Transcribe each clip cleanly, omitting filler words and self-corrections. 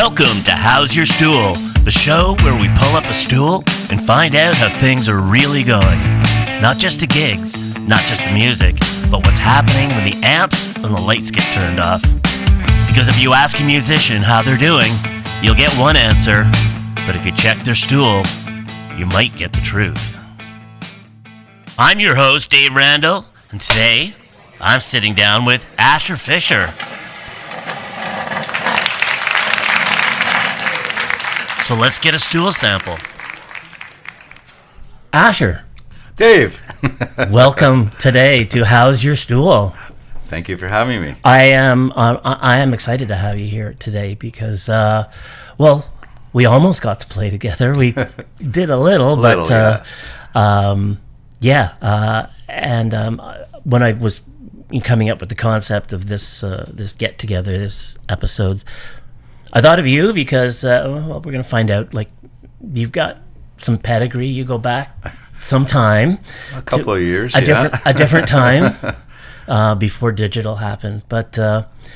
Welcome to Howz Yer Stool, the show where we pull up a stool and find out how things are really going. Not just the gigs, not just the music, but what's happening when the amps and the lights get turned off. Because if you ask a musician how they're doing, you'll get one answer, but if you check their stool, you might get the truth. I'm your host, Dave Randall, and today I'm sitting down with Asher Fischer. So let's get a stool sample. Asher. Dave. Welcome today to Howz Yer Stool. Thank you for having me. I am excited to have you here today because, we almost got to play together. We did a little, but when I was coming up with the concept of this get together, this episode, I thought of you because we're going to find out. Like, you've got some pedigree. You go back some time, a couple of years, a different time before digital happened. But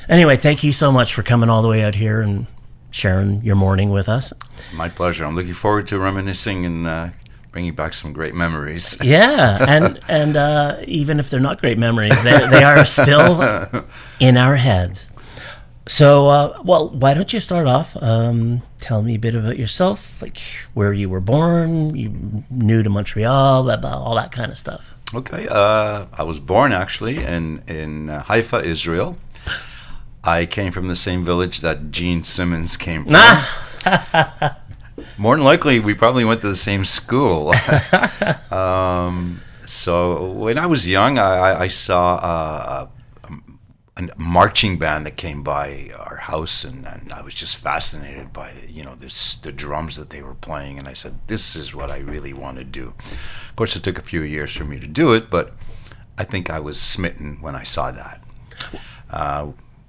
anyway, thank you so much for coming all the way out here and sharing your morning with us. My pleasure. I'm looking forward to reminiscing and bringing back some great memories. Yeah, and even if they're not great memories, they are still in our heads. So, why don't you start off? Tell me a bit about yourself, like where you were born, you new to Montreal, blah, blah, all that kind of stuff. Okay, I was born actually in Haifa, Israel. I came from the same village that Gene Simmons came from. More than likely, we probably went to the same school. So when I was young, I saw a marching band that came by our house, and I was just fascinated by the drums that they were playing, and I said, this is what I really want to do. Of course, it took a few years for me to do it, but I think I was smitten when I saw that.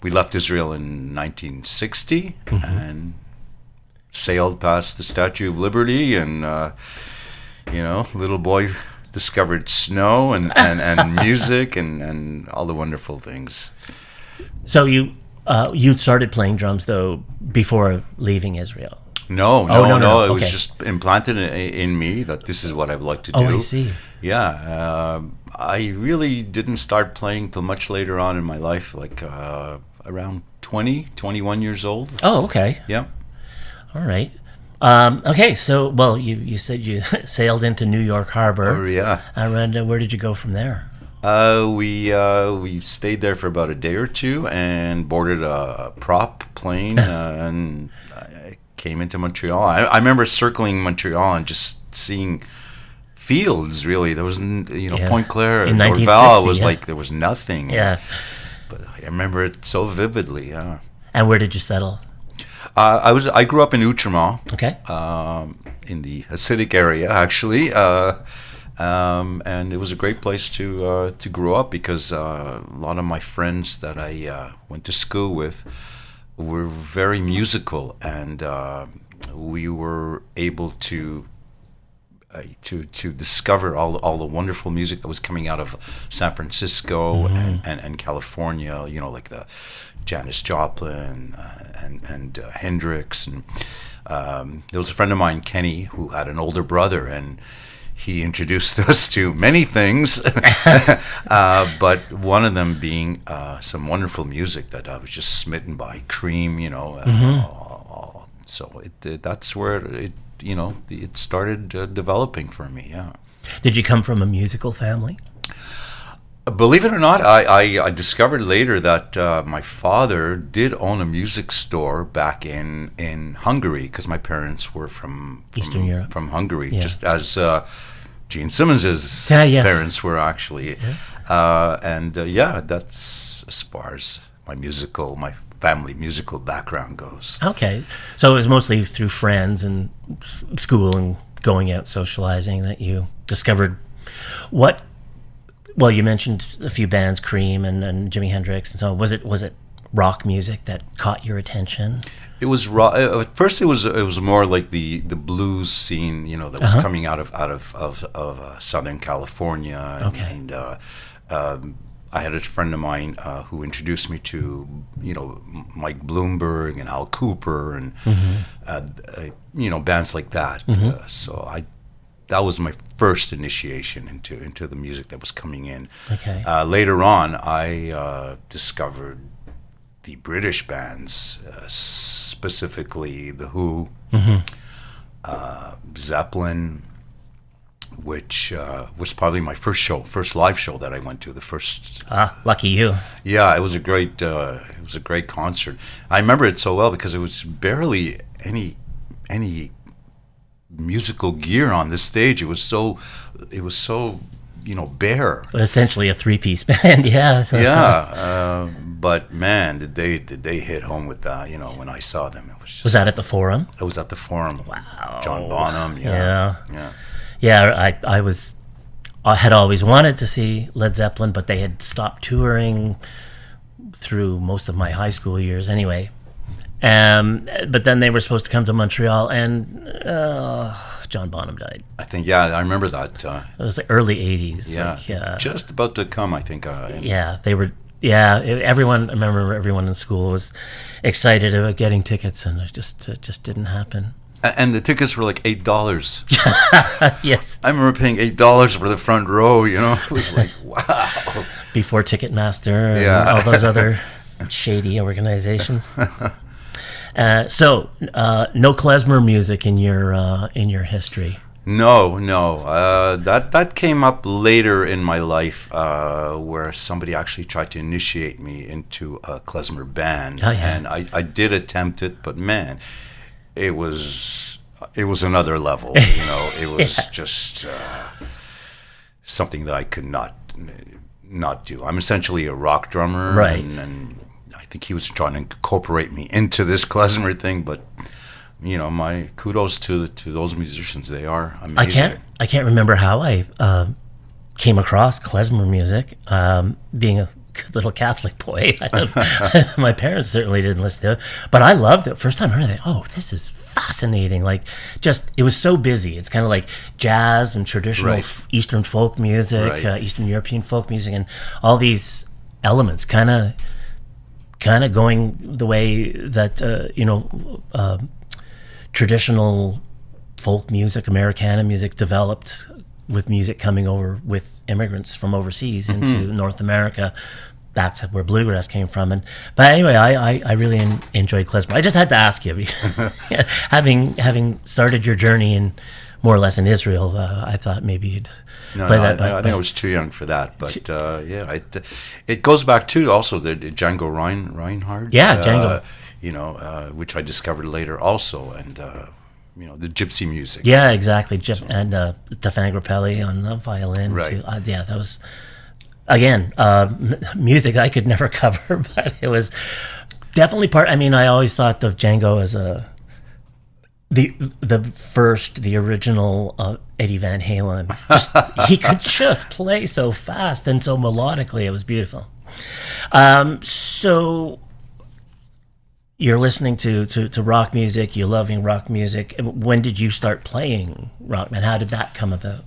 We left Israel in 1960 and sailed past the Statue of Liberty, and little boy discovered snow and music and all the wonderful things. So you started playing drums though before leaving Israel? No. It was just implanted in me that this is what I'd like to do. Oh, I see. Yeah, I really didn't start playing till much later on in my life, like around 21 years old. Oh, okay. Yeah. All right. Okay, so, you said you sailed into New York Harbor. Oh, yeah. And where did you go from there? We stayed there for about a day or two and boarded a prop plane and I came into Montreal. I remember circling Montreal and just seeing fields, really. There was, Pointe Claire and Dorval was like there was nothing. Yeah. But I remember it so vividly, yeah. And where did you settle? I grew up in Outremont. Okay. In the Hasidic area, actually, and it was a great place to grow up because a lot of my friends that I went to school with were very musical, and we were able to discover all the wonderful music that was coming out of San Francisco and California. Like the Janis Joplin and Hendrix, and there was a friend of mine, Kenny, who had an older brother, and he introduced us to many things, but one of them being some wonderful music that I was just smitten by. Cream, so that's where it started developing for me. Yeah. Did you come from a musical family? Believe it or not, I discovered later that my father did own a music store back in Hungary, because my parents were from Eastern Europe, from Hungary, just as Gene Simmons's parents were actually. Yeah. That's as far as my family musical background goes. Okay, so it was mostly through friends and school and going out socializing that you discovered what. Well, you mentioned a few bands, Cream and Jimi Hendrix, and so on. Was it rock music that caught your attention? It was rock. At first, it was more like the blues scene, that was coming out of Southern California, okay. and I had a friend of mine who introduced me to, Mike Bloomberg and Al Cooper and, bands like that. That was my first initiation into the music that was coming in. Okay. Later on, I discovered the British bands, specifically The Who, Zeppelin, which was probably my first live show that I went to. The first. Lucky you. Yeah, it was a great concert. I remember it so well because it was barely any musical gear on this stage. It was so bare. Essentially a three-piece band, yeah. So. Yeah, but man, did they hit home with that? When I saw them, it was just. Was that at the Forum? It was at the Forum. Wow. John Bonham. Yeah. Yeah. Yeah, I had always wanted to see Led Zeppelin, but they had stopped touring through most of my high school years anyway. But then they were supposed to come to Montreal, and John Bonham died. I think, I remember that. It was the early 80s. Yeah, just about to come, I think. They were. Yeah, I remember everyone in school was excited about getting tickets, and it just didn't happen. And the tickets were like $8. Yes. I remember paying $8 for the front row. It was like, wow. Before Ticketmaster and all those other shady organizations. So, no klezmer music in your history. No. That came up later in my life, where somebody actually tried to initiate me into a klezmer band, and I did attempt it, but man, it was another level. It was just something that I could not do. I'm essentially a rock drummer, right? And I think he was trying to incorporate me into this klezmer thing, but my kudos to those musicians. They are amazing. I can't remember how I came across klezmer music. Being a good little Catholic boy, my parents certainly didn't listen to it, but I loved it. First time I heard it, this is fascinating. It was so busy. It's kind of like jazz and traditional Eastern folk music, Eastern European folk music, and all these elements kind of going the way that traditional folk music, Americana music developed with music coming over with immigrants from overseas into North America. That's where bluegrass came from. But anyway, I really enjoyed klezmer. I just had to ask you, having started your journey in more or less in Israel, I thought maybe you'd. I think I was too young for that. But it goes back to also the Django Reinhardt. Yeah, Django. Which I discovered later also, and the gypsy music. Yeah, exactly. And Stefan Grappelli on the violin. Right. Too. That was, again, music I could never cover, but it was definitely part. I mean, I always thought of Django as the original Eddie Van Halen. He could just play so fast and so melodically. It was beautiful. So you're listening to rock music. You're loving rock music. When did you start playing rock, man? How did that come about?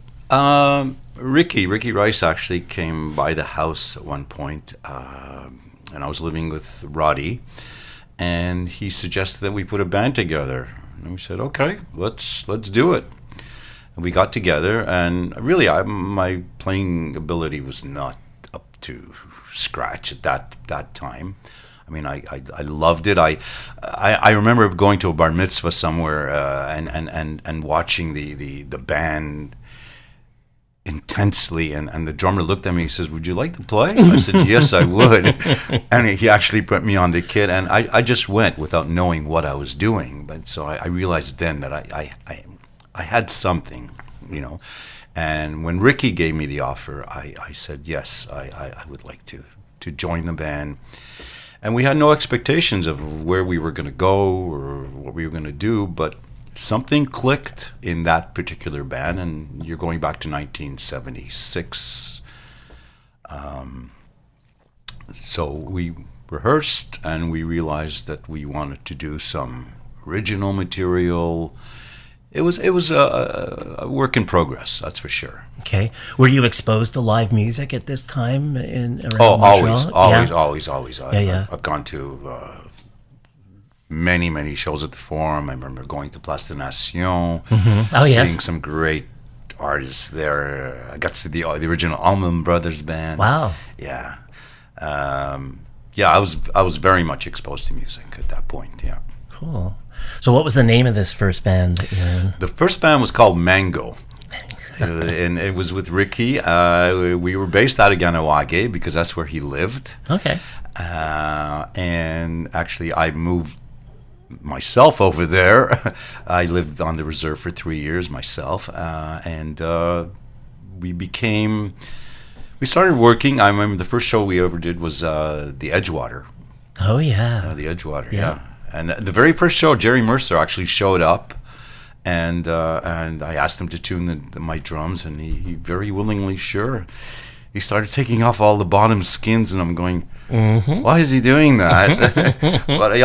Ricky Rice actually came by the house at one point, and I was living with Roddy, and he suggested that we put a band together. And we said, okay, let's do it. And we got together, and really, my playing ability was not up to scratch at that time. I mean, I loved it. I remember going to a bar mitzvah somewhere and watching the band intensely, and the drummer looked at me. He says, "Would you like to play?" I said, "Yes, I would." And he actually put me on the kit, and I just went without knowing what I was doing. But so I realized then that I had something, And when Ricky gave me the offer, I said yes, I would like to join the band. And we had no expectations of where we were going to go or what we were going to do, but something clicked in that particular band, and you're going back to 1976. So we rehearsed, and we realized that we wanted to do some original material. was a work in progress. That's for sure. Okay. Were you exposed to live music at this time around Always. Yeah. I've gone to many shows at the Forum. I remember going to Place de Nation, seeing some great artists there. I got to see the original Allman Brothers band. Wow. Yeah. I was very much exposed to music at that point. Yeah. Cool. So what was the name of this first band that you were in? The first band was called Mango. And it was with Ricky. We were based out of Ganawage because that's where he lived. Okay. And actually, I moved myself over there. I lived on the reserve for 3 years myself. And we started working. I remember the first show we ever did was the Edgewater. Oh, yeah. The Edgewater, yeah. And the very first show, Jerry Mercer actually showed up, and I asked him to tune my drums, and he very willingly, sure. He started taking off all the bottom skins, and I'm going, why is he doing that? But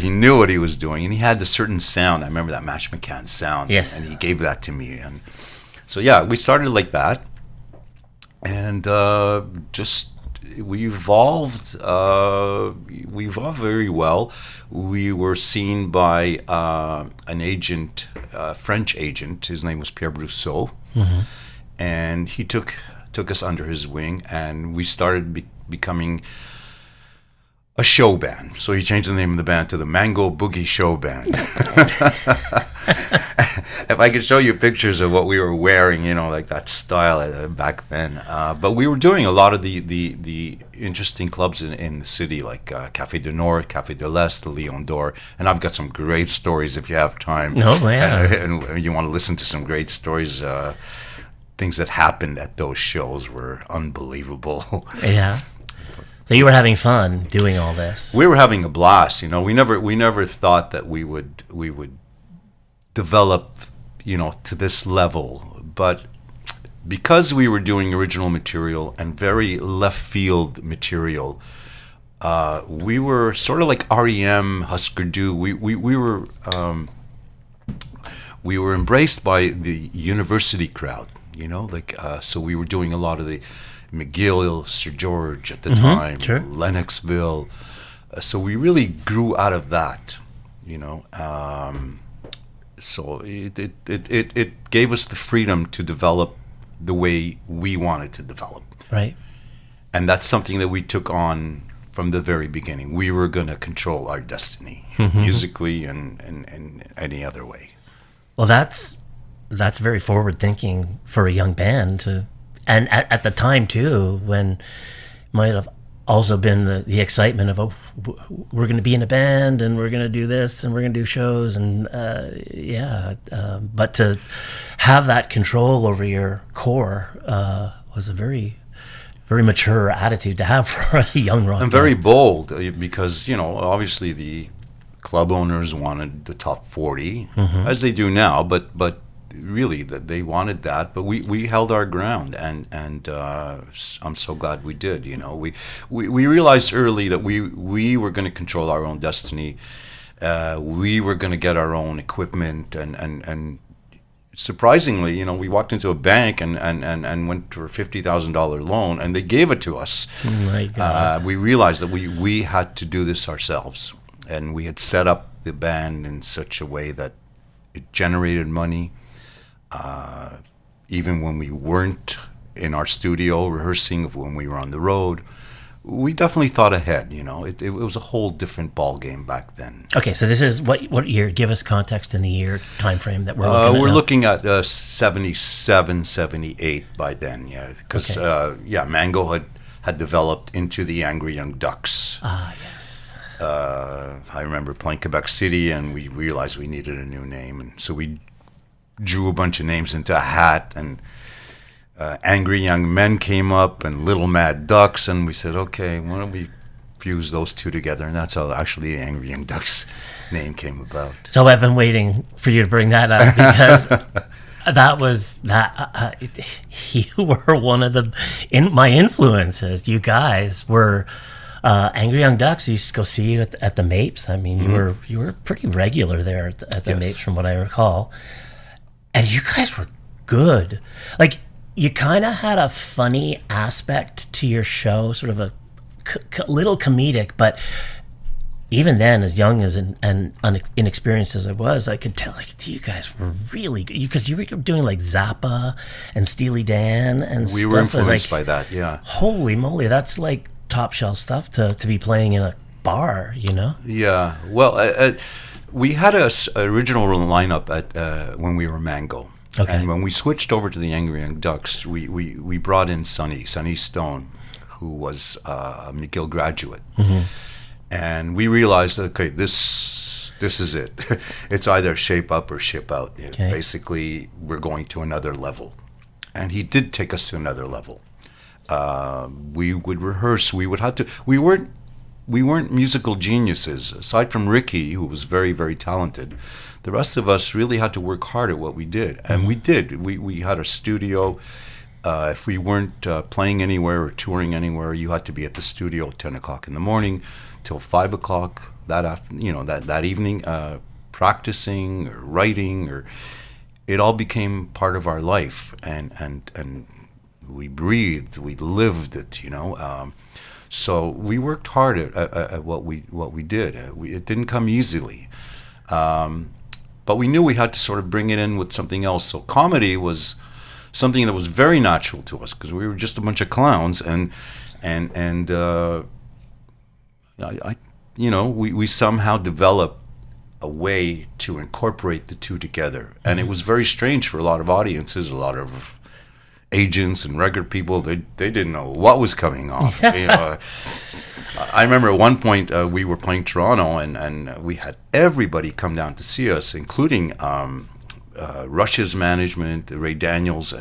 he knew what he was doing, and he had a certain sound. I remember that Match McCann sound, yes. And he gave that to me. And so, we started like that, and we evolved very well. We were seen by an agent, a French agent. His name was Pierre Brousseau, and he took us under his wing, and we started becoming a show band. So he changed the name of the band to the Mango Boogie Show Band. If I could show you pictures of what we were wearing, like that style back then. But we were doing a lot of the interesting clubs in the city, like Café du Nord, Café de l'Est, the Lion d'Or. And I've got some great stories if you have time. Oh, yeah. And you want to listen to some great stories. Things that happened at those shows were unbelievable. Yeah. So you were having fun doing all this. We were having a blast. We never thought that we would develop, to this level. But because we were doing original material and very left field material, we were sort of like REM, Husker Du. We were embraced by the university crowd. So we were doing a lot of the McGill, Sir George at the time, sure. Lennoxville. So we really grew out of that, So it gave us the freedom to develop the way we wanted to develop. Right. And that's something that we took on from the very beginning. We were going to control our destiny, musically and any other way. Well, that's very forward thinking for a young band and at the time too, when might have also been the excitement of we're going to be in a band and we're going to do this and we're going to do shows and but to have that control over your core was a very, very mature attitude to have for a young rock and band. very bold because obviously the club owners wanted the top 40 as they do now, but really that they wanted that, but we held our ground, and I'm so glad we did. We realized early that we were going to control our own destiny. We were going to get our own equipment, and surprisingly, we walked into a bank and went for a $50,000 loan, and they gave it to us. Oh my God. We realized that we had to do this ourselves, and we had set up the band in such a way that it generated money. Even when we weren't in our studio rehearsing, when we were on the road, we definitely thought ahead. It was a whole different ball game back then. Okay, so this is what year? Give us context in the year time frame that we're looking at. We're looking at 77, 78 by then. Yeah, because Mango had developed into the Angry Young Ducks. Ah, yes. I remember playing Quebec City, and we realized we needed a new name, and so we drew a bunch of names into a hat, and Angry Young Men came up, and Little Mad Ducks, and we said, okay, why don't we fuse those two together? And that's how actually the Angry Young Ducks name came about. So I've been waiting for you to bring that up, because you were one of my influences. You guys were Angry Young Ducks. I used to go see you at the Mapes. I mean, you were pretty regular there at the Yes. Mapes, from what I recall. And you guys were good. Like, you kind of had a funny aspect to your show, sort of a little comedic, but even then, as young as and inexperienced as I was, I could tell, like, you guys were really good. Because you were doing, like, Zappa and Steely Dan and stuff. We were influenced like, by that, yeah. Holy moly, that's, like, top-shelf stuff to be playing in a bar, you know? Yeah. Well, we had a original lineup at when we were Mango. Okay. And when we switched over to the Angry Young Ducks, we brought in Sonny Stone, who was a McGill graduate. Mm-hmm. And we realized, okay, this is it. It's either shape up or ship out. Okay. Basically, we're going to another level. And he did take us to another level. We would rehearse. We weren't musical geniuses. Aside from Ricky, who was very, very talented, the rest of us really had to work hard at what we did. And we did. We had a studio. If we weren't playing anywhere or touring anywhere, you had to be at the studio at 10 o'clock in the morning till 5 o'clock that evening, practicing or writing, or it all became part of our life, and we breathed, we lived it, So we worked hard at what we did. It didn't come easily, but we knew we had to sort of bring it in with something else. So comedy was something that was very natural to us because we were just a bunch of clowns, and we somehow developed a way to incorporate the two together, and it was very strange for a lot of audiences, a lot of agents and record people. They didn't know what was coming off. I remember at one point we were playing Toronto, and we had everybody come down to see us, including Rush's management, Ray Daniels,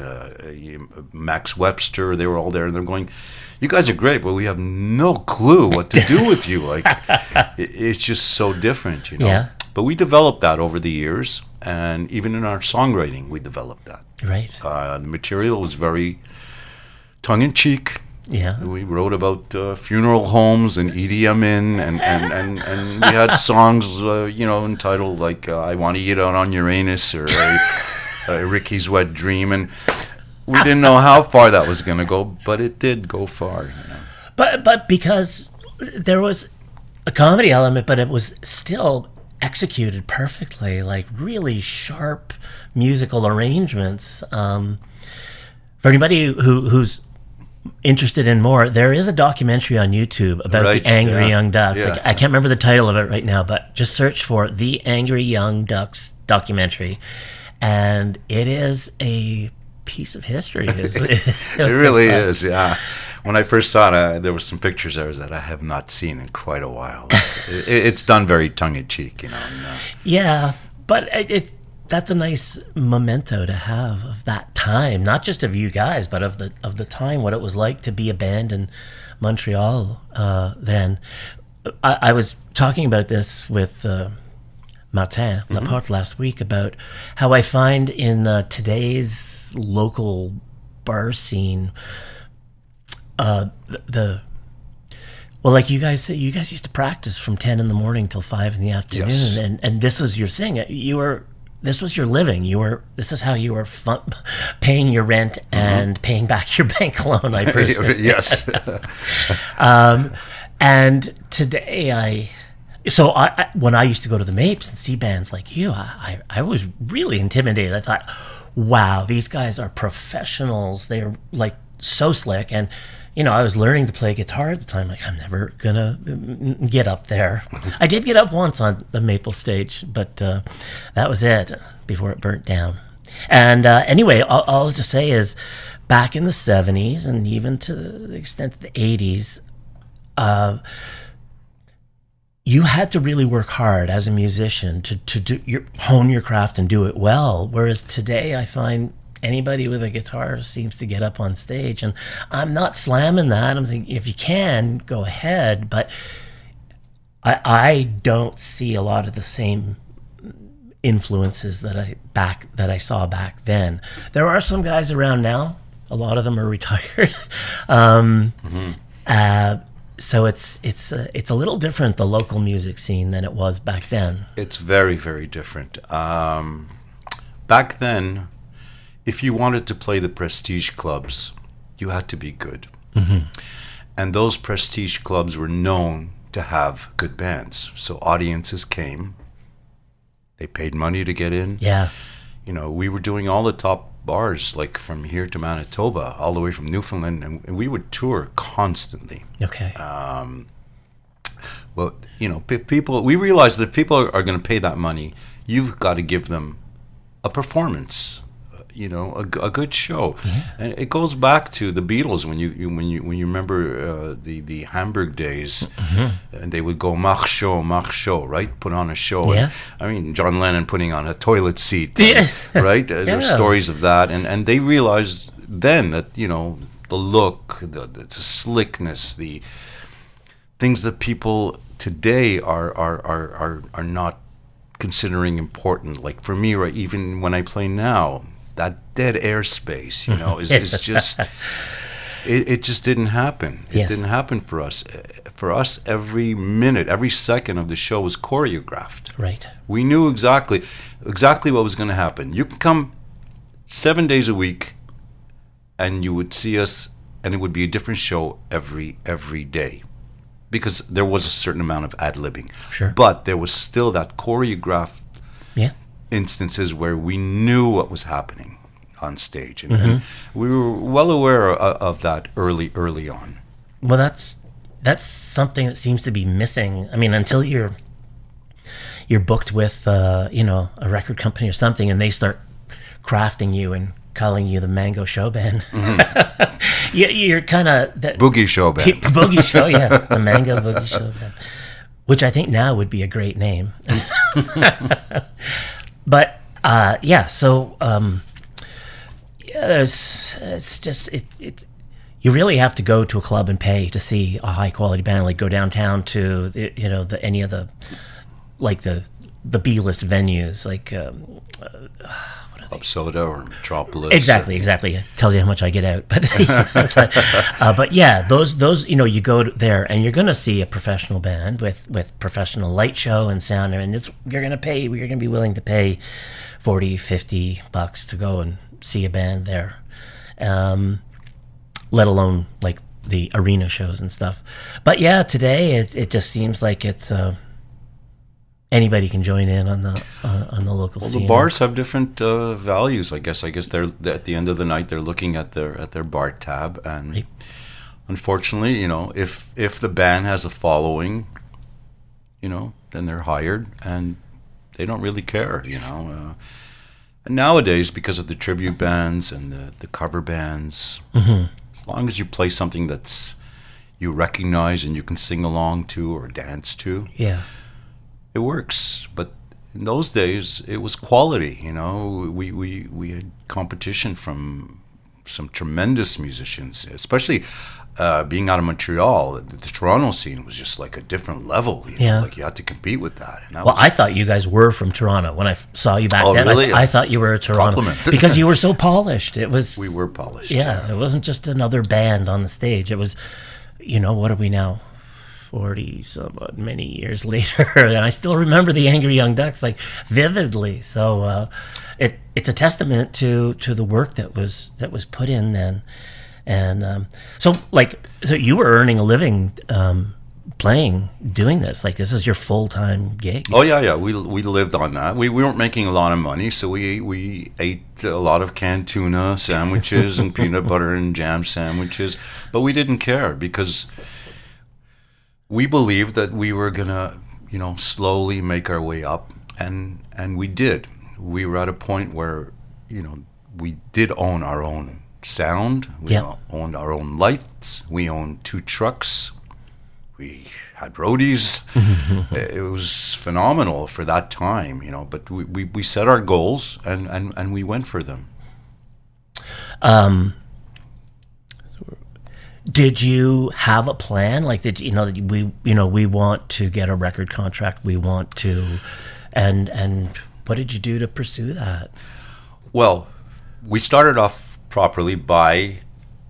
Max Webster. They were all there, and they're going, "You guys are great, but we have no clue what to do with you. Like, it's just so different, Yeah. But we developed that over the years, and even in our songwriting, we developed that. Right. The material was very tongue-in-cheek. Yeah. We wrote about funeral homes and EDM and we had songs, entitled like "I Want to Eat Out on Uranus" or "Ricky's Wet Dream," and we didn't know how far that was going to go, but it did go far. But because there was a comedy element, but it was still executed perfectly, like really sharp musical arrangements. For anybody who's interested in more, there is a documentary on YouTube about the Angry Young Ducks. Yeah. I can't remember the title of it right now, but just search for the Angry Young Ducks documentary, and it is a piece of history. It really is, yeah. When I first saw it, there were some pictures there that I have not seen in quite a while. It's done very tongue-in-cheek, Yeah, but that's a nice memento to have of that time, not just of you guys, but of the time, what it was like to be a band in Montreal then. I was talking about this with Martin Laporte last week about how I find in today's local bar scene, like you guys used to practice from 10 in the morning till 5 in the afternoon, yes. and this was your thing. This was your living. This is how you were paying your rent and paying back your bank loan, I presume. Yes. And today, when I used to go to the Mapes and see bands like you, I was really intimidated. I thought, wow, these guys are professionals. They're like so slick. And, I was learning to play guitar at the time. Like, I'm never going to get up there. I did get up once on the Maple stage, but that was it before it burnt down. And anyway, all to say is back in the 70s and even to the extent of the 80s, you had to really work hard as a musician to hone your craft and do it well. Whereas today I find anybody with a guitar seems to get up on stage, and I'm not slamming that. I'm thinking if you can, go ahead, but I don't see a lot of the same influences that I saw back then. There are some guys around now. A lot of them are retired. So it's a little different, the local music scene, than it was back then. It's very, very different. back then, if you wanted to play the prestige clubs, you had to be good. And those prestige clubs were known to have good bands. So audiences came. They paid money to get in. Yeah. You know, we were doing all the top bars, like from here to Manitoba, all the way from Newfoundland, and we would tour constantly. Okay. Well, you know, people. We realized that if people are going to pay that money, you've got to give them a performance. You know, a good show, and it goes back to the Beatles when you remember the Hamburg days, and they would go mach show, right? Put on a show. Yeah. And, I mean, John Lennon putting on a toilet seat, right? There's stories of that, and they realized then that, you know, the look, the slickness, the things that people today are not considering important. Like for me, right, even when I play now, that dead air space, you know, is just, it just didn't happen. It didn't happen for us. For us, every minute, every second of the show was choreographed. Right. We knew exactly what was going to happen. You can come 7 days a week, and you would see us, and it would be a different show every day, because there was a certain amount of ad-libbing. Sure. But there was still that choreographed instances where we knew what was happening on stage, and we were well aware of that early on. Well, that's something that seems to be missing. I mean, until you're booked with you know, a record company or something, and they start crafting you and calling you the Mango Show Band. You're kind of Boogie Show Band. Boogie Show, yes, the Mango Boogie Show Band, which I think now would be a great name. But so it's just you really have to go to a club and pay to see a high quality band. Like go downtown to any of the like the B-list venues, like Club Soda or Metropolis. Exactly. It tells you how much I get out. But but yeah, those you know, you go there and you're going to see a professional band with professional light show and sound, and you're going to be willing to pay $40-$50 to go and see a band there, let alone like the arena shows and stuff. But yeah, today it just seems like it's anybody can join in on the local scene. The bars have different values, I guess. They're at the end of the night, they're looking at their bar tab, and unfortunately, you know, if the band has a following, you know, then they're hired, and they don't really care, you know. And nowadays, because of the tribute bands and the cover bands, as long as you play something that's you recognize and you can sing along to or dance to, it works. But in those days, it was quality. You know, we had competition from some tremendous musicians, especially being out of Montreal. The Toronto scene was just like a different level. You know? Like you had to compete with that. And I thought you guys were from Toronto when I saw you back then. Really? I thought you were a Toronto. Compliment. Because you were so polished. We were polished. Yeah, it wasn't just another band on the stage. It was, you know, what are we now? 40 somewhat many years later, and I still remember the Angry Young Ducks like vividly. So it's a testament to the work that was put in then. And so you were earning a living doing this. Like this is your full-time gig. Oh yeah. We lived on that. We weren't making a lot of money, so we ate a lot of canned tuna sandwiches and peanut butter and jam sandwiches, but we didn't care because we believed that we were gonna, you know, slowly make our way up, and we did. We were at a point where, you know, we did own our own sound. We owned our own lights. We owned 2 trucks. We had roadies. It was phenomenal for that time, you know. But we set our goals and we went for them. Did you have a plan? Like, did you know that we want to get a record contract? We want to, and what did you do to pursue that? Well, we started off properly by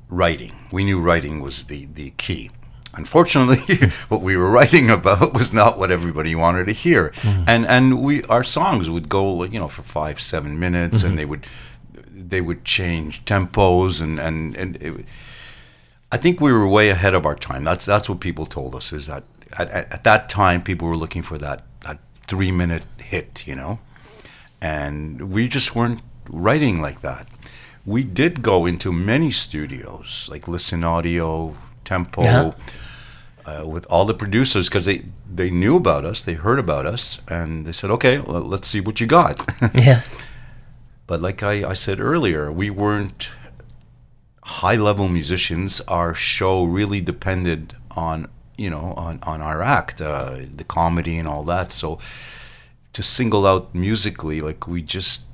writing. We knew writing was the key. Unfortunately, what we were writing about was not what everybody wanted to hear, and our songs would go, for 5-7 minutes, and they would change tempos, and I think we were way ahead of our time. That's what people told us, is that at that time people were looking for that 3-minute hit, and we just weren't writing like that. We did go into many studios, like Listen Audio, Tempo, with all the producers, because they knew about us, they heard about us, and they said, okay, let's see what you got. Yeah. But like I said earlier, we weren't high-level musicians. Our show really depended on our act, the comedy and all that. So to single out musically, like, we just,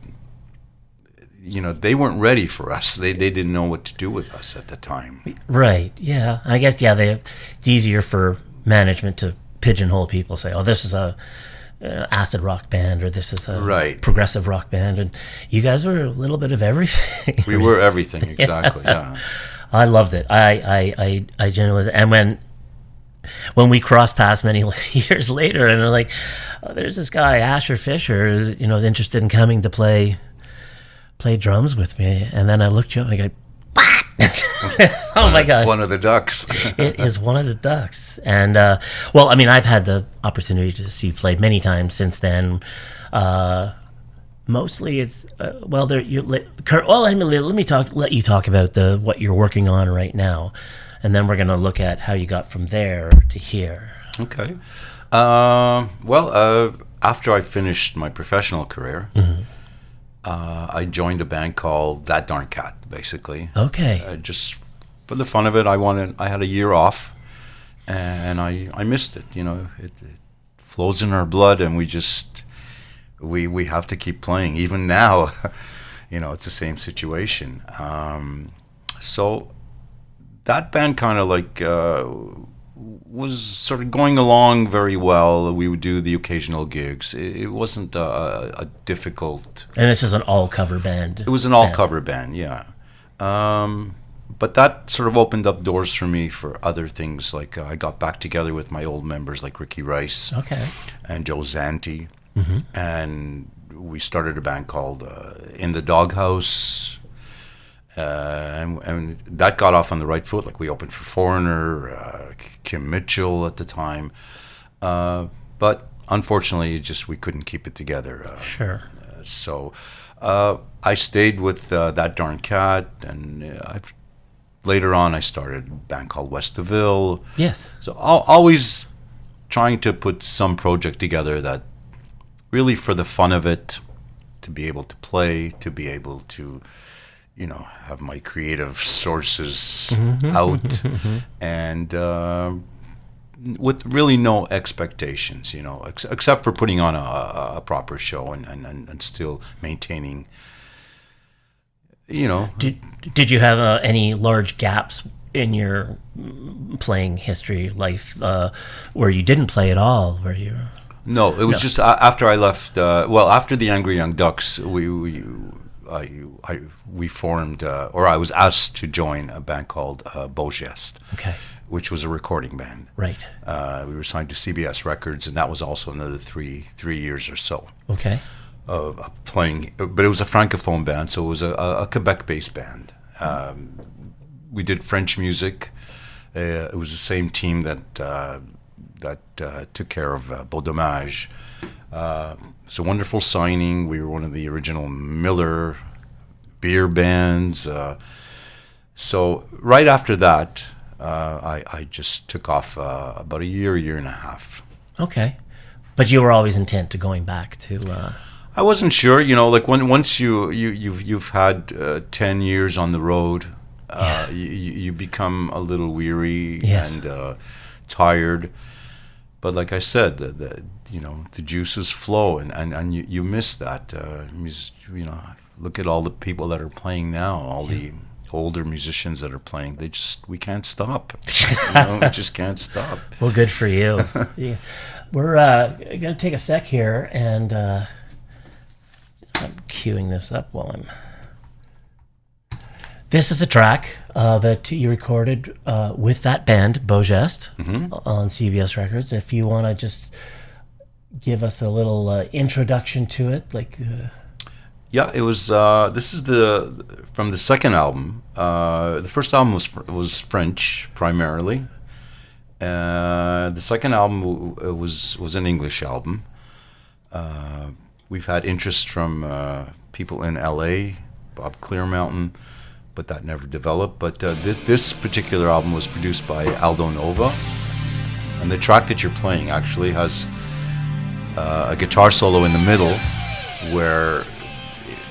they weren't ready for us. They didn't know what to do with us at the time. Right. Yeah. I guess, it's easier for management to pigeonhole people, say, oh, this is a acid rock band, or this is a progressive rock band, and you guys were a little bit of everything. We were everything, exactly. Yeah. I loved it. I genuinely, and when we crossed paths many years later, and they're like, oh, there's this guy Asher Fischer, is interested in coming to play drums with me, and then I looked you up and I go, oh my God. One of the Ducks. It is one of the Ducks. And, I've had the opportunity to see you play many times since then. Mostly it's, let you talk about what you're working on right now. And then we're going to look at how you got from there to here. Okay. After I finished my professional career, I joined a band called That Darn Cat, basically. Okay. Just for the fun of it, I had a year off, and I missed it. It flows in our blood, and we have to keep playing. Even now, it's the same situation. So that band kind of was sort of going along very well. We would do the occasional gigs. It wasn't a difficult... And this is an all-cover band. It was an all-cover band, yeah. But that sort of opened up doors for me for other things. Like, I got back together with my old members, like Ricky Rice and Joe Zanti. And we started a band called In the Doghouse. And that got off on the right foot. Like, we opened for Foreigner, Kim Mitchell at the time, but unfortunately, we couldn't keep it together. Sure. So I stayed with That Darn Cat, and later on I started a band called West of Ville. Yes. So always trying to put some project together that really, for the fun of it, to be able to play, to be able to have my creative sources out, and with really no expectations, except for putting on a proper show and still maintaining, Did you have any large gaps in your playing history, life, where you didn't play at all, where you... No, it was just after I left, after the Angry Young Ducks, we formed, or I was asked to join a band called Beau Geste, which was a recording band. Right. We were signed to CBS Records, and that was also another three years or so. Okay. Of playing, but it was a francophone band, so it was a Quebec-based band. We did French music. It was the same team that took care of Beau Dommage. It's a wonderful signing. We were one of the original Miller beer bands. So right after that, I just took off about a year and a half. Okay. But you were always intent to going back to... I wasn't sure, like once you've had 10 years on the road, you become a little weary and tired. But like I said, the juices flow, and you miss that. Look at all the people that are playing now, all the older musicians that are playing. We can't stop. We just can't stop. Well, good for you. Yeah. We're going to take a sec here, and I'm queuing this up while I'm... This is a track that you recorded with that band, Beaugest, on CBS Records. If you want to just give us a little introduction to it, like... Yeah, it was. This is from the second album. The first album was French primarily. The second album was an English album. We've had interest from people in LA, Bob Clearmountain, but that never developed. But this particular album was produced by Aldo Nova, and the track that you're playing actually has a guitar solo in the middle where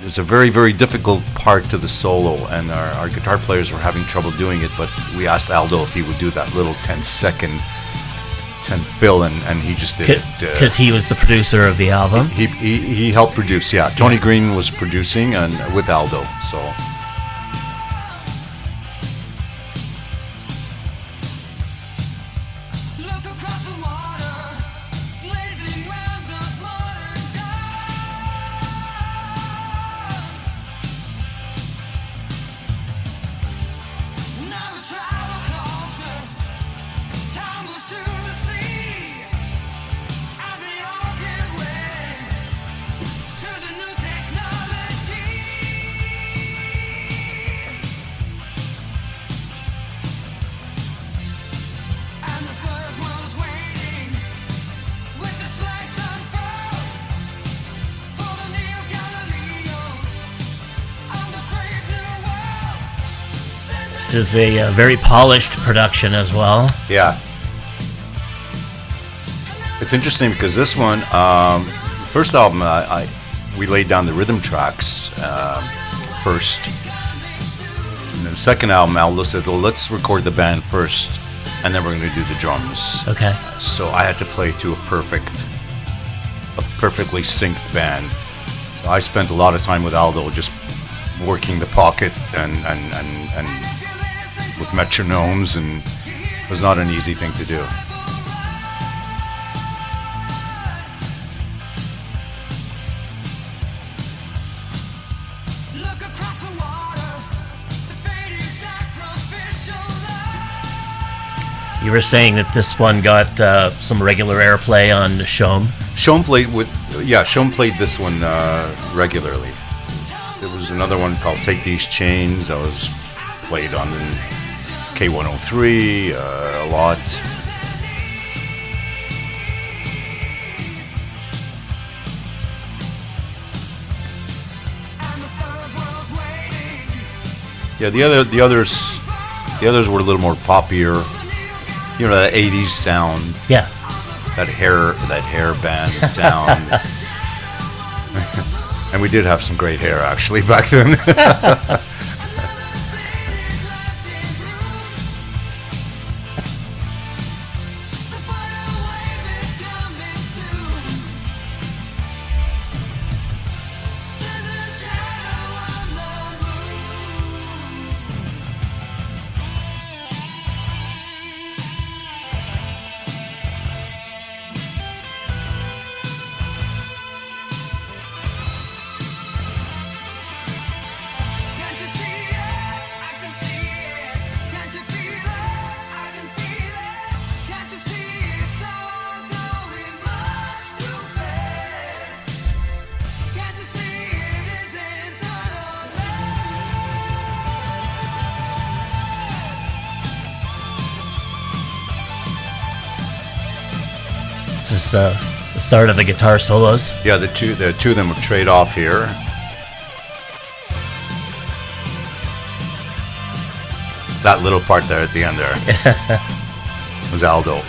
there's a very, very difficult part to the solo, and our guitar players were having trouble doing it, but we asked Aldo if he would do that little 10-second fill, and he just did it. Because he was the producer of the album? He helped produce, yeah. Tony Green was producing and with Aldo, so... This is a very polished production as well. Yeah. It's interesting because this one, first album, we laid down the rhythm tracks first. And then the second album, Aldo said, well, let's record the band first, and then we're going to do the drums. Okay. So I had to play to a perfectly synced band. I spent a lot of time with Aldo just working the pocket and with metronomes, and it was not an easy thing to do. You were saying that this one got some regular airplay on Shom. Shom played this one regularly. There was another one called Take These Chains that was played on K103 a lot. Yeah, the others were a little more poppier. You know, that 80s sound. Yeah. That hair band sound. And we did have some great hair actually back then. This is the start of the guitar solos. Yeah, the two of them would trade off here. That little part there at the end there was Aldo.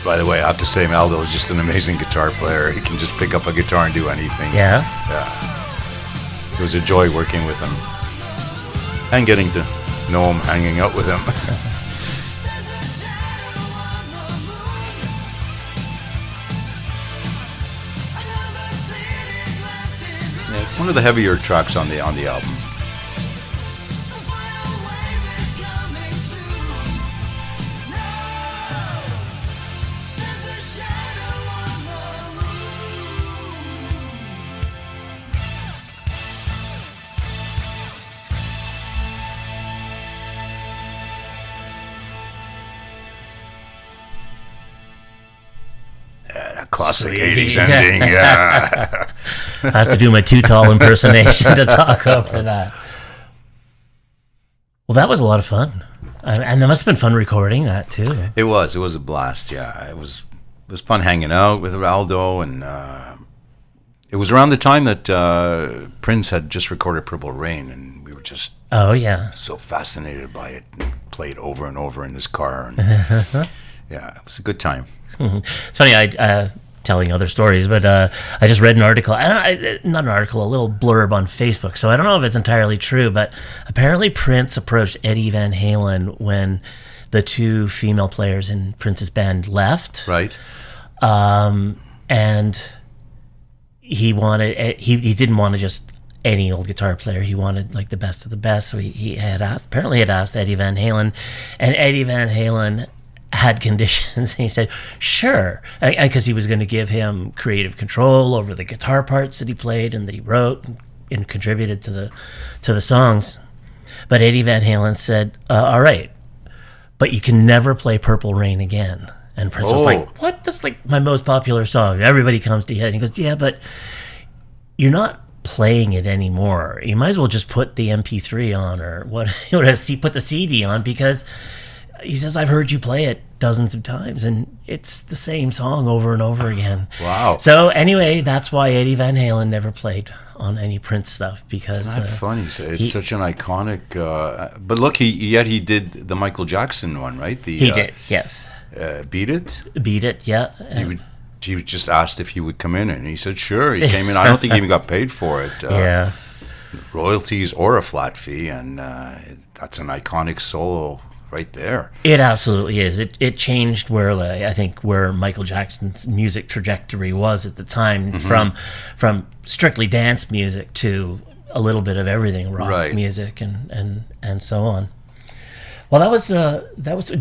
By the way, I have to say, Aldo is just an amazing guitar player. He can just pick up a guitar and do anything. Yeah? Yeah. It was a joy working with him. And getting to know him, hanging out with him. Yeah, it's one of the heavier tracks on the album. classic 80s ending. Yeah. I have to do my Too Tall impersonation to talk over that. Well, that was a lot of fun. And that must have been fun recording that, too. It was a blast, yeah. It was fun hanging out with Raldo, and it was around the time that Prince had just recorded Purple Rain, and we were just so fascinated by it, and played over and over in his car, and yeah, it was a good time. It's funny, I telling other stories, but I just read an article, not an article, a little blurb on Facebook, so I don't know if it's entirely true, but apparently Prince approached Eddie Van Halen when the two female players in Prince's band left. Right. And he didn't want to just any old guitar player. He wanted like the best of the best. So he had asked Eddie Van Halen, and Eddie Van Halen had conditions. And he said, sure, because he was going to give him creative control over the guitar parts that he played and that he wrote and contributed to the songs. But Eddie Van Halen said, all right, but you can never play Purple Rain again. And Prince was like, what? That's like my most popular song. Everybody comes to you. And he goes, yeah, but you're not playing it anymore. You might as well just put the MP3 on or whatever, put the CD on, because he says, I've heard you play it dozens of times and it's the same song over and over again. Wow. So anyway, that's why Eddie Van Halen never played on any Prince stuff, because isn't that funny? It's such an iconic. But look, he did the Michael Jackson one, right? He did, yes. Beat It. Beat It, yeah. He was just asked if he would come in, and he said sure. He came in. I don't think he even got paid for it. Yeah. Royalties or a flat fee, and that's an iconic solo right there. It absolutely is. It changed where Michael Jackson's music trajectory was at the time, from strictly dance music to a little bit of everything, rock music and so on. Well, that was.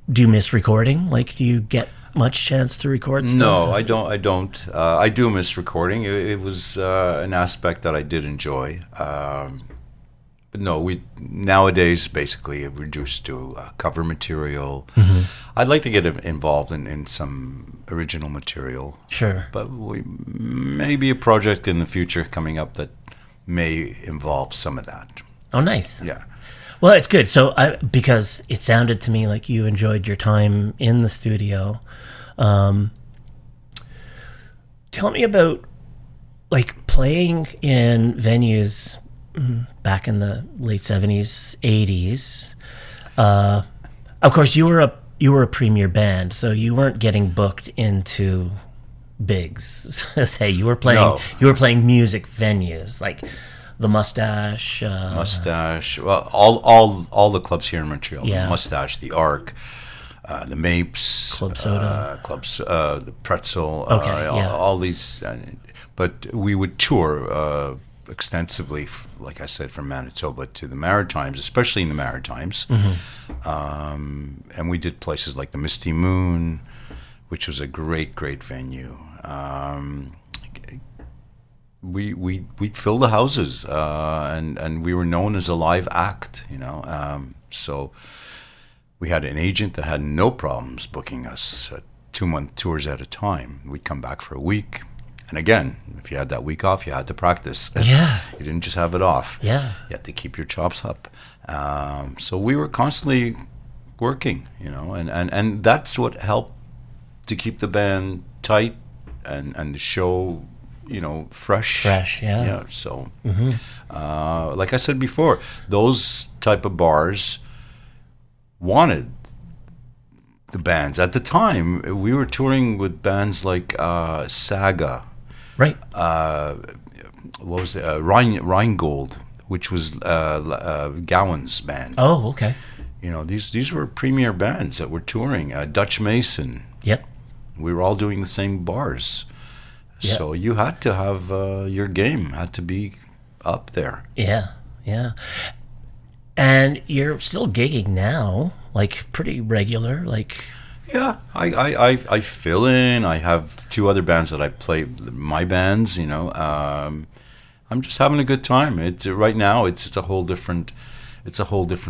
Do you miss recording? Like, do you get much chance to record stuff? No, I don't. I do miss recording. It was an aspect that I did enjoy. But no, we nowadays basically have reduced to cover material. I'd like to get involved in some original material. Sure. But maybe a project in the future coming up that may involve some of that. Oh, nice. Yeah. Well, it's good. So, because it sounded to me like you enjoyed your time in the studio. Tell me about like playing in venues back in the late 70s, 80s. Of course, you were a premier band, so you weren't getting booked into bigs. Say you were playing music venues like the Mustache. Well, all the clubs here in Montreal. Yeah. The Mustache, the Arc, the Mapes, Club Soda, the Pretzel. All these. But we would tour extensively, like I said, from Manitoba to the Maritimes, especially in the Maritimes. And we did places like the Misty Moon, which was a great venue. We'd fill the houses, and we were known as a live act, so we had an agent that had no problems booking us 2-month tours at a time. We'd come back for a week, and again, if you had that week off, you had to practice. Yeah. You didn't just have it off. Yeah. You had to keep your chops up. So we were constantly working, and that's what helped to keep the band tight and the show fresh, yeah. So like I said before, those type of bars wanted the bands. At the time, we were touring with bands like Saga, right? What was it? Rheingold, which was Gowan's band. Oh, okay. These were premier bands that were touring. Dutch Mason. Yep. We were all doing the same bars. Yep. So you had to have your game had to be up there. Yeah. And you're still gigging now, like pretty regular, like. Yeah, I fill in. I have 2 other bands that I play. My bands, I'm just having a good time. Right now, it's a whole different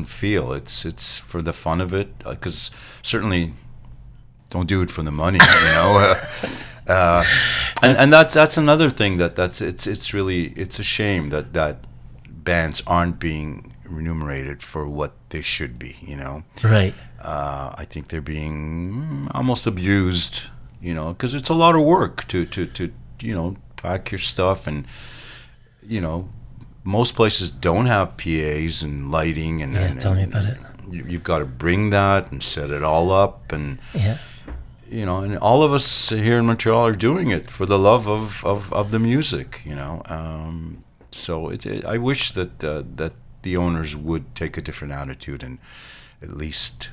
feel. It's for the fun of it, because certainly don't do it for the money, you know. And that's another thing it's a shame that bands aren't being remunerated for what they should be, you know. Right. I think they're being almost abused, you know, because it's a lot of work to you know, pack your stuff, and you know, most places don't have PAs and lighting, and Tell me about it. You've got to bring that and set it all up, and Yeah. you know, and all of us here in Montreal are doing it for the love of the music, you know. So I wish that that the owners would take a different attitude and at least,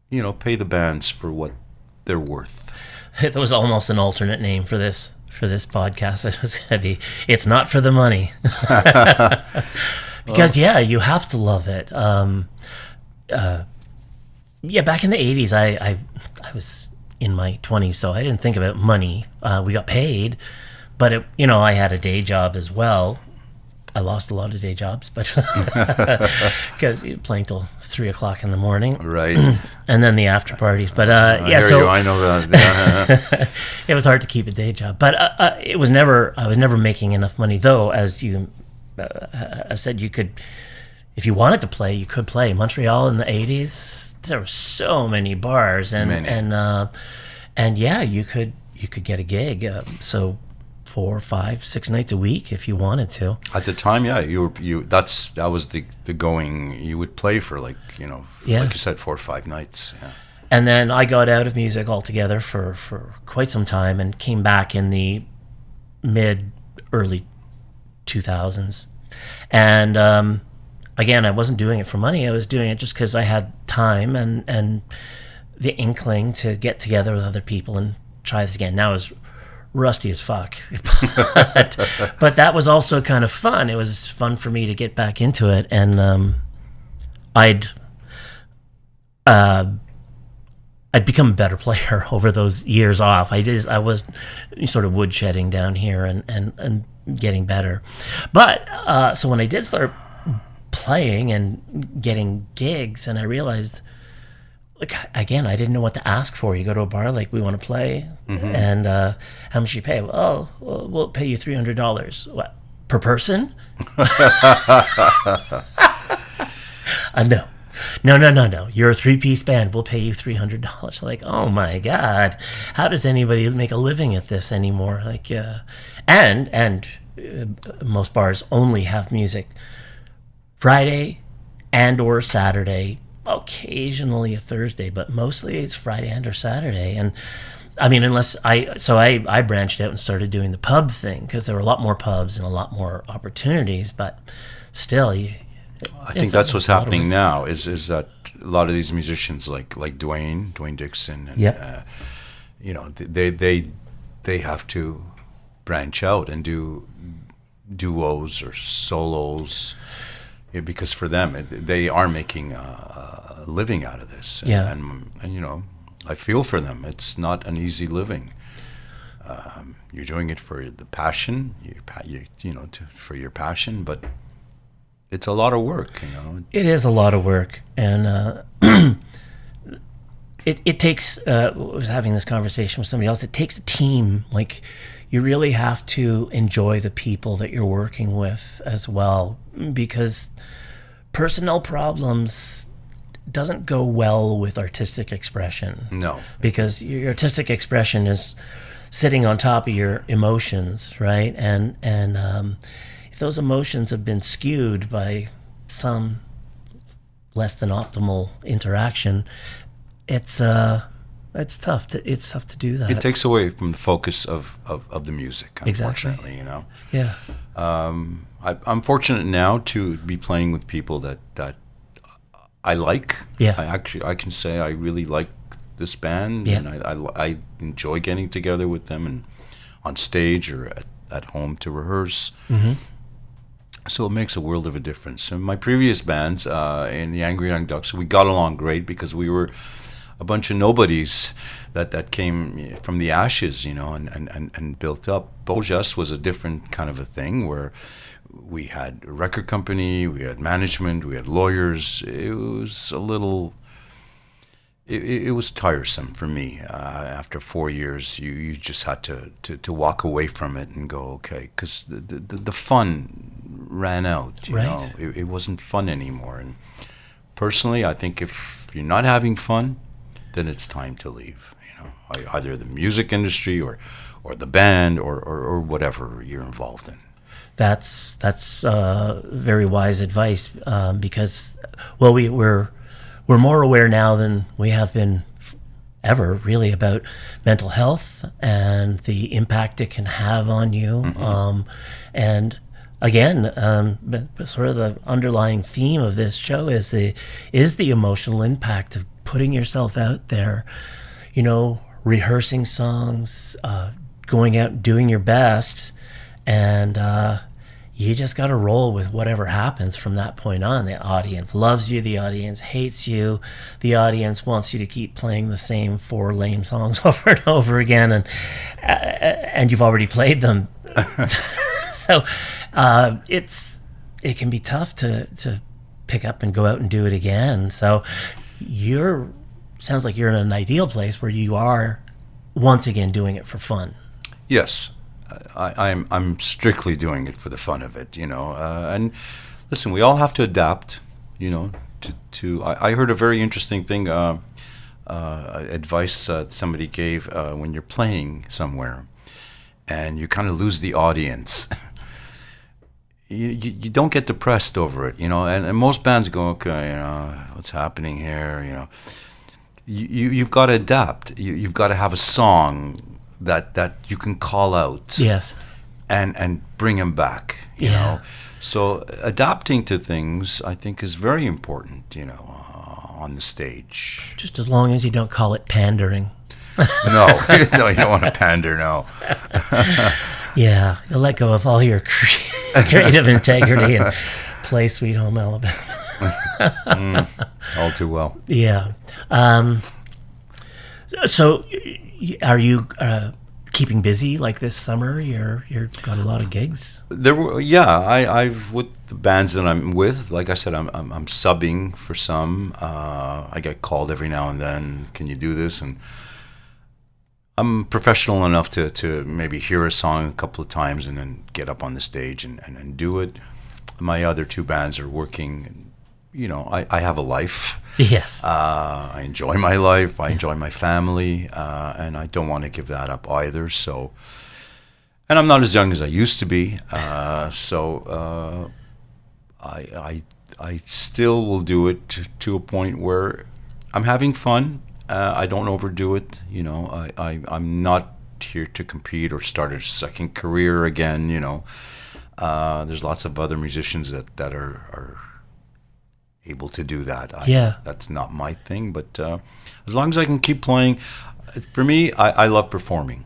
you know, pay the bands for what they're worth. There was almost an alternate name for this podcast. It was going to be, it's not for the money. Because, you have to love it. Back in the 80s, I was in my 20s, so I didn't think about money. We got paid, but, I had a day job as well. I lost a lot of day jobs, but because you're playing till 3 o'clock in the morning, right? And then the after parties. But I know that. It was hard to keep a day job. But I was never making enough money, though. As you said, you could, if you wanted to play, you could play. Montreal in the 80s, there were so many bars, and you could get a gig. So 4, 5, 6 nights a week if you wanted to. At the time, that was the going. You would play for like you said, 4 or 5 nights. Yeah. And then I got out of music altogether for quite some time and came back in the early 2000s. And again, I wasn't doing it for money. I was doing it just because I had time and the inkling to get together with other people and try this again. Now it's rusty as fuck, but that was also kind of fun. It was fun for me to get back into it, and I'd become a better player over those years off. I was sort of woodshedding down here and getting better, but so when I did start playing and getting gigs, and I realized, like, again, I didn't know what to ask for. You go to a bar, like, we want to play, and how much you pay? Oh, well, we'll pay you $300. What, per person? No. You're a 3-piece band. We'll pay you $300. Like, oh my God, how does anybody make a living at this anymore? Like, and most bars only have music Friday and or Saturday. Occasionally a Thursday, but mostly it's Friday and or Saturday. And I mean, I branched out and started doing the pub thing because there were a lot more pubs and a lot more opportunities, but still, I think that's what's happening now is that a lot of these musicians like Dwayne Dixon, and they have to branch out and do duos or solos. Yeah, because for them, they are making a living out of this, and I feel for them. It's not an easy living. You're doing it for the passion, for your passion, but it's a lot of work. It is a lot of work, and it takes. I was having this conversation with somebody else. It takes a team. Like, you really have to enjoy the people that you're working with as well, because personnel problems doesn't go well with artistic expression. No. Because your artistic expression is sitting on top of your emotions, right? And if those emotions have been skewed by some less than optimal interaction, it's tough to do that. It takes away from the focus of the music, unfortunately. Exactly. Yeah. I'm fortunate now to be playing with people that I like. Yeah. I can say I really like this band, and I enjoy getting together with them and on stage or at home to rehearse. Mm-hmm. So it makes a world of a difference. In my previous bands, in the Angry Young Ducks, we got along great because we were a bunch of nobodies that came from the ashes, and built up. Bojas was a different kind of a thing where we had a record company, we had management, we had lawyers. It was a little it was tiresome for me. After 4 years, you just had to walk away from it and go, okay, because the fun ran out. You Right. know, it wasn't fun anymore. And personally, I think if you're not having fun, then it's time to leave. You know, either the music industry or the band or whatever you're involved in. That's very wise advice, because, well, we're more aware now than we have been ever, really, about mental health and the impact it can have on you. Mm-hmm. And again, sort of the underlying theme of this show is the emotional impact of putting yourself out there, you know, rehearsing songs, going out and doing your best, and you just got to roll with whatever happens from that point on. The audience loves you, the audience hates you, the audience wants you to keep playing the same 4 lame songs over and over again, and you've already played them. So it can be tough to pick up and go out and do it again. So sounds like you're in an ideal place where you are once again doing it for fun. Yes, I'm strictly doing it for the fun of it, you know. And listen, we all have to adapt, you know. I heard a very interesting thing, advice somebody gave when you're playing somewhere, and you kind of lose the audience. You don't get depressed over it, you know. And most bands go, okay, you know, what's happening here, you know. You've got to adapt. You've got to have a song that you can call out, yes, and bring them back, you know. So adapting to things, I think, is very important, you know, on the stage. Just as long as you don't call it pandering. No, no, you don't want to pander, no. Yeah, you'll let go of all your creative integrity and play Sweet Home Alabama. All too well. Yeah. So, are you keeping busy like this summer? You're got a lot of gigs. There were, yeah. I've with the bands that I'm with. Like I said, I'm subbing for some. I get called every now and then. Can you do this? And I'm professional enough to maybe hear a song a couple of times and then get up on the stage and do it. My other 2 bands are working. You know, I have a life. Yes. I enjoy my life. I enjoy my family, and I don't want to give that up either. So, and I'm not as young as I used to be. So I still will do it to a point where I'm having fun. I don't overdo it. You know, I'm not here to compete or start a second career again. You know, there's lots of other musicians that are able to do that. That's not my thing, but as long as I can keep playing, for me, I love performing,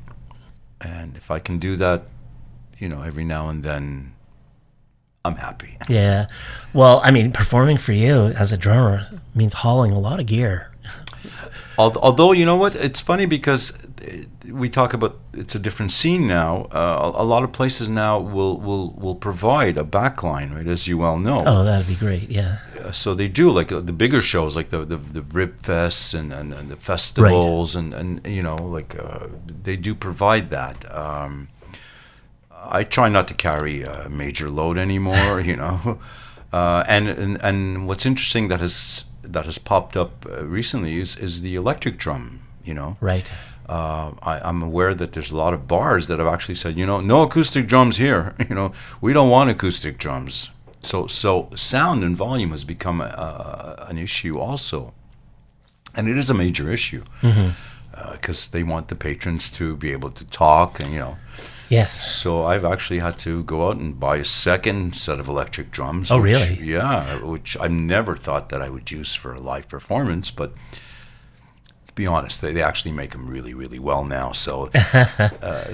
and if I can do that, you know, every now and then, I'm happy. Yeah. Well, I mean, performing for you as a drummer means hauling a lot of gear. Although, you know what, it's funny because we talk about it's a different scene now. A lot of places now will provide a backline, right, as you well know. Oh, that'd be great, yeah. So they do, like the bigger shows, like the Rib Fests and the festivals, right. and you know, like they do provide that. I try not to carry a major load anymore, you know. And what's interesting that has popped up recently is the electric drum, you know. Right. I'm aware that there's a lot of bars that have actually said, you know, no acoustic drums here. You know, we don't want acoustic drums. So sound and volume has become an issue also, and it is a major issue because they want the patrons to be able to talk, and you know. Yes. So I've actually had to go out and buy a second set of electric drums. Oh, really? Yeah, which I never thought that I would use for a live performance, but to be honest, they actually make them really, really well now. So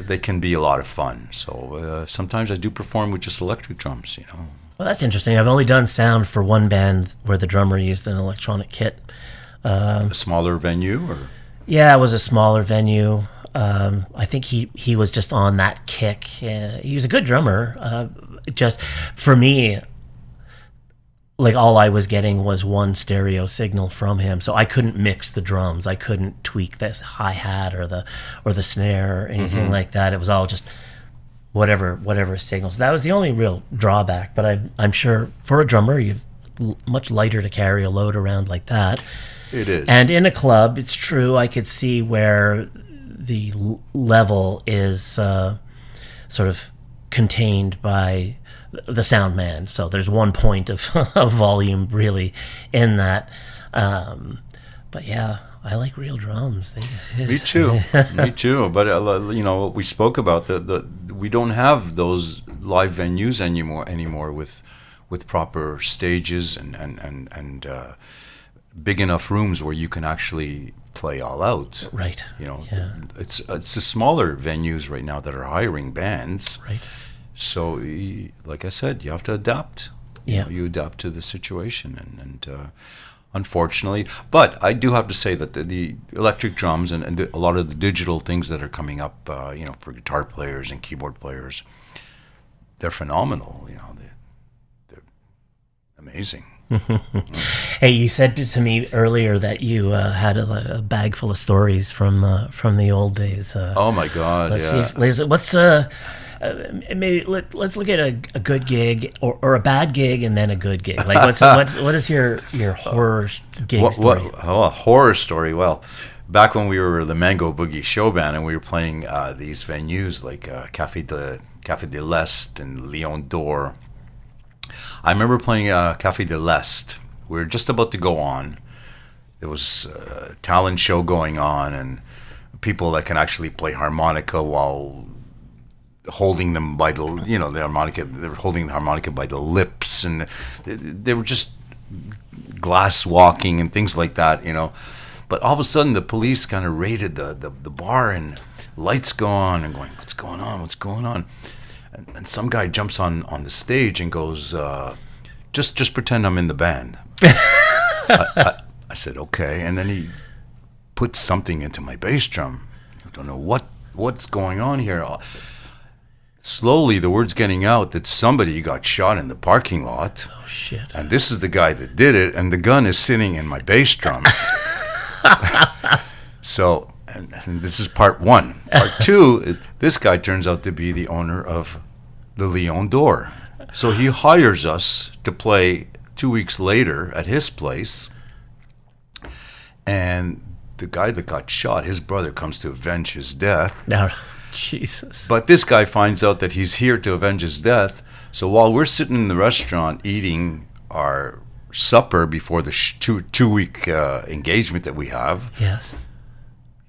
they can be a lot of fun. So sometimes I do perform with just electric drums, you know. Well, that's interesting. I've only done sound for one band where the drummer used an electronic kit. A smaller venue, or? Yeah, it was a smaller venue. I think he was just on that kick. He was a good drummer. Just for me, like all I was getting was one stereo signal from him, so I couldn't mix the drums. I couldn't tweak this hi-hat or the snare or anything like that. It was all just whatever signals. That was the only real drawback. But I'm sure for a drummer, you're much lighter to carry a load around like that. It is. And in a club, it's true, I could see where the level is sort of contained by the sound man. So there's one point of volume really in that. But yeah, I like real drums. Me too. Me too. But we spoke about we don't have those live venues anymore with proper stages and big enough rooms where you can actually play all out. Right. It's the smaller venues right now that are hiring bands. Right. So, like I said, you have to adapt. Yeah. You adapt to the situation, and unfortunately, but I do have to say that the electric drums and a lot of the digital things that are coming up, for guitar players and keyboard players, they're phenomenal. They're amazing. Hey, you said to me earlier that you had a bag full of stories from the old days. Oh my God! Let's see what's maybe let's look at a good gig or a bad gig and then a good gig. Like what is your horror gig story? A horror story. Well, back when we were the Mango Boogie show band and we were playing these venues like Café de l'Est and Lion d'Or. I remember playing Café de l'Est. We were just about to go on. There was a talent show going on and people that can actually play harmonica while holding them by the harmonica. They were holding the harmonica by the lips, and they were just glass walking and things like that. But all of a sudden, the police kind of raided the bar, and lights go on, and going, "What's going on? What's going on?" And some guy jumps on the stage and goes, "Just pretend I'm in the band." I said, "Okay," and then he put something into my bass drum. I don't know what's going on here. Slowly, the word's getting out that somebody got shot in the parking lot. Oh, shit. And this is the guy that did it, and the gun is sitting in my bass drum. So, and this is part one. Part two, is this guy turns out to be the owner of the Lion d'Or. So he hires us to play 2 weeks later at his place, and the guy that got shot, his brother comes to avenge his death. No. Jesus. But this guy finds out that he's here to avenge his death. So while we're sitting in the restaurant eating our supper before the two-week engagement that we have, yes,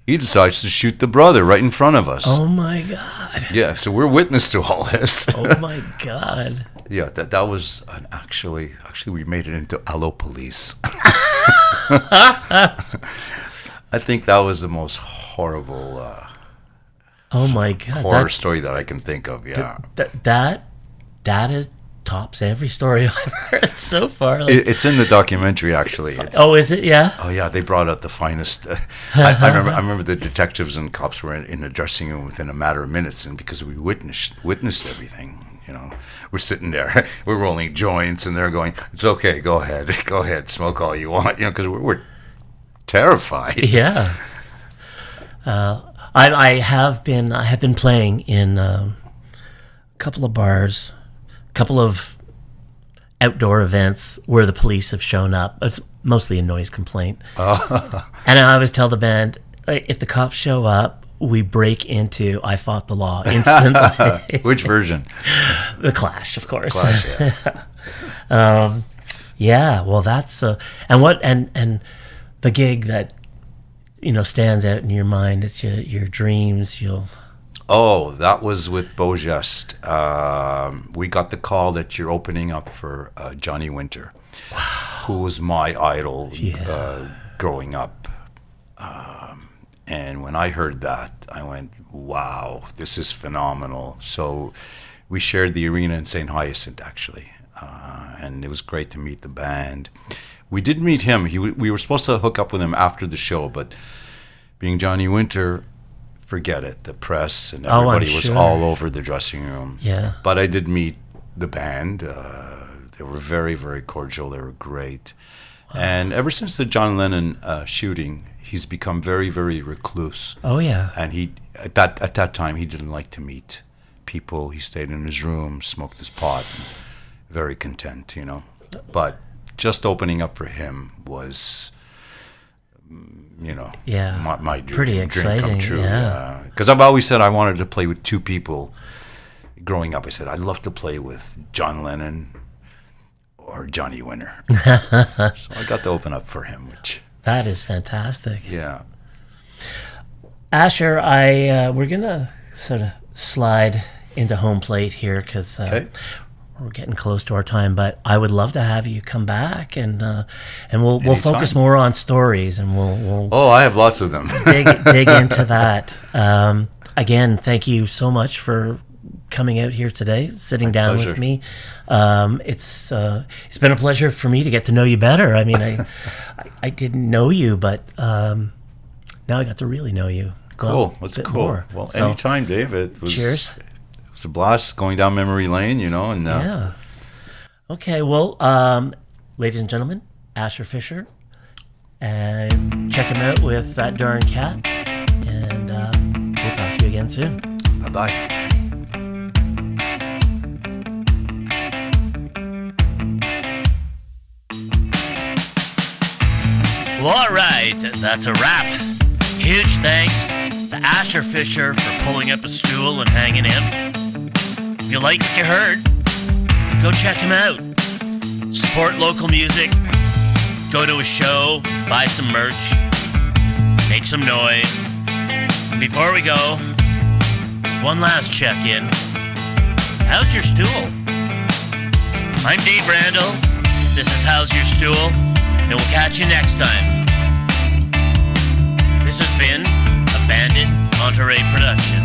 he decides to shoot the brother right in front of us. Oh my God. Yeah, so we're witness to all this. Oh my God. Yeah, that was actually we made it into Allo Police. I think that was the most horrible. Oh my God! Horror story that I can think of. Yeah, that is tops every story I've heard so far. It's in the documentary, actually. Is it? Yeah. Oh yeah, they brought out the finest. I remember the detectives and cops were in the dressing room within a matter of minutes, and because we witnessed everything. We're sitting there, we're rolling joints, and they're going, "It's okay, go ahead, smoke all you want," because we're terrified. Yeah. I have been playing in a couple of bars, a couple of outdoor events where the police have shown up. It's mostly a noise complaint. And I always tell the band, if the cops show up, we break into I Fought the Law instantly. Which version? The Clash, of course. Clash, yeah. Yeah, well, that's and the gig that stands out in your mind. It's your dreams. Oh, that was with Beaugest. We got the call that you're opening up for Johnny Winter, who was my idol growing up. And when I heard that, I went, wow, this is phenomenal. So we shared the arena in St. Hyacint, actually. And it was great to meet the band. We did meet him. We were supposed to hook up with him after the show, but being Johnny Winter, forget it. The press and everybody was all over the dressing room. Yeah. But I did meet the band. They were very, very cordial. They were great. And ever since the John Lennon shooting, he's become very, very recluse. Oh yeah. And he at that time he didn't like to meet people. He stayed in his room, smoked his pot, very content, But just opening up for him was, my dream come true. Yeah. Because I've always said I wanted to play with two people. Growing up, I said I'd love to play with John Lennon or Johnny Winter. So I got to open up for him, which... That is fantastic. Yeah. Asher, we're going to sort of slide into home plate here because we're getting close to our time, but I would love to have you come back and we'll focus more on stories and we'll I have lots of them. dig into that. Again, thank you so much for coming out here today, sitting down with me. It's been a pleasure for me to get to know you better. I mean, I didn't know you, but now I got to really know you. Cool. That's cool. More. Well, anytime, Dave. Cheers. It was a blast going down memory lane, and yeah. Okay. Well, ladies and gentlemen, Asher Fischer, and check him out with That Darn Cat, and we'll talk to you again soon. Bye-bye. Well, all right, that's a wrap. Huge thanks to Asher Fischer for pulling up a stool and hanging in. If you like what you heard, go check him out. Support local music. Go to a show, buy some merch, make some noise. Before we go, one last check-in. How's your stool? I'm Dave Randall. This is Howz Yer Stool, and we'll catch you next time. This has been a Bandit Monterey production.